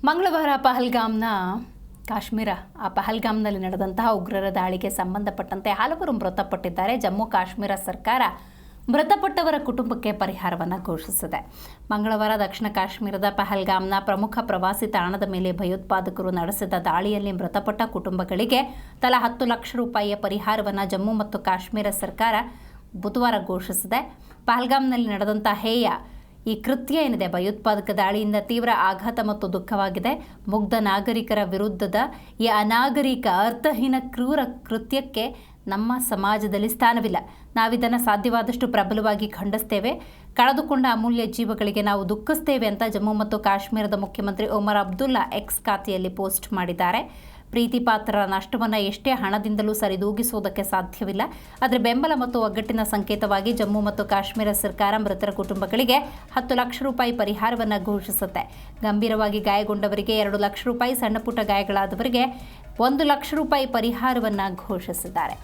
ಮಂಗಳವಾರ ಪಹಲ್ಗಾಮ್ನಲ್ಲಿ ನಡೆದಂತಹ ಉಗ್ರರ ದಾಳಿಗೆ ಸಂಬಂಧಪಟ್ಟಂತೆ ಹಲವರು ಮೃತಪಟ್ಟಿದ್ದಾರೆ. ಜಮ್ಮು ಕಾಶ್ಮೀರ ಸರ್ಕಾರ ಮೃತಪಟ್ಟವರ ಕುಟುಂಬಕ್ಕೆ ಪರಿಹಾರವನ್ನು ಘೋಷಿಸಿದೆ. ಮಂಗಳವಾರ ದಕ್ಷಿಣ ಕಾಶ್ಮೀರದ ಪಹಲ್ಗಾಮ್ನ ಪ್ರಮುಖ ಪ್ರವಾಸಿ ತಾಣದ ಮೇಲೆ ಭಯೋತ್ಪಾದಕರು ನಡೆಸಿದ ದಾಳಿಯಲ್ಲಿ ಮೃತಪಟ್ಟ ಕುಟುಂಬಗಳಿಗೆ ತಲಾ 10 ಲಕ್ಷ ರೂಪಾಯಿಯ ಪರಿಹಾರವನ್ನು ಜಮ್ಮು ಮತ್ತು ಕಾಶ್ಮೀರ ಸರ್ಕಾರ ಬುಧವಾರ ಘೋಷಿಸಿದೆ. ಪಹಲ್ಗಾಮ್ನಲ್ಲಿ ನಡೆದಂತಹ ಈ ಕೃತ್ಯ ಏನಿದೆ, ಭಯೋತ್ಪಾದಕ ದಾಳಿಯಿಂದ ತೀವ್ರ ಆಘಾತ ಮತ್ತು ದುಃಖವಾಗಿದೆ. ಮುಗ್ಧ ನಾಗರಿಕರ ವಿರುದ್ಧದ ಈ ಅನಾಗರಿಕ ಅರ್ಥಹೀನ ಕ್ರೂರ ಕೃತ್ಯಕ್ಕೆ ನಮ್ಮ ಸಮಾಜದಲ್ಲಿ ಸ್ಥಾನವಿಲ್ಲ. ನಾವಿದನ್ನು ಸಾಧ್ಯವಾದಷ್ಟು ಪ್ರಬಲವಾಗಿ ಖಂಡಿಸ್ತೇವೆ. ಕಳೆದುಕೊಂಡ ಅಮೂಲ್ಯ ಜೀವಗಳಿಗೆ ನಾವು ದುಃಖಿಸ್ತೇವೆ ಅಂತ ಜಮ್ಮು ಮತ್ತು ಕಾಶ್ಮೀರದ ಮುಖ್ಯಮಂತ್ರಿ ಒಮರ್ ಅಬ್ದುಲ್ಲಾ ಎಕ್ಸ್ ಖಾತೆಯಲ್ಲಿ ಪೋಸ್ಟ್ ಮಾಡಿದ್ದಾರೆ. ಪ್ರೀತಿ ಪಾತ್ರರ ನಷ್ಟವನ್ನು ಎಷ್ಟೇ ಹಣದಿಂದಲೂ ಸರಿದೂಗಿಸುವುದಕ್ಕೆ ಸಾಧ್ಯವಿಲ್ಲ. ಆದರೆ ಬೆಂಬಲ ಮತ್ತು ಒಗ್ಗಟ್ಟಿನ ಸಂಕೇತವಾಗಿ ಜಮ್ಮು ಮತ್ತು ಕಾಶ್ಮೀರ ಸರ್ಕಾರ ಮೃತರ ಕುಟುಂಬಗಳಿಗೆ 10 ಲಕ್ಷ ರೂಪಾಯಿ ಪರಿಹಾರವನ್ನು ಘೋಷಿಸುತ್ತೆ. ಗಂಭೀರವಾಗಿ ಗಾಯಗೊಂಡವರಿಗೆ 2 ಲಕ್ಷ ರೂಪಾಯಿ, ಸಣ್ಣ ಪುಟ್ಟ ಗಾಯಗಳಾದವರಿಗೆ 1 ಲಕ್ಷ ರೂಪಾಯಿ ಪರಿಹಾರವನ್ನು ಘೋಷಿಸಿದ್ದಾರೆ.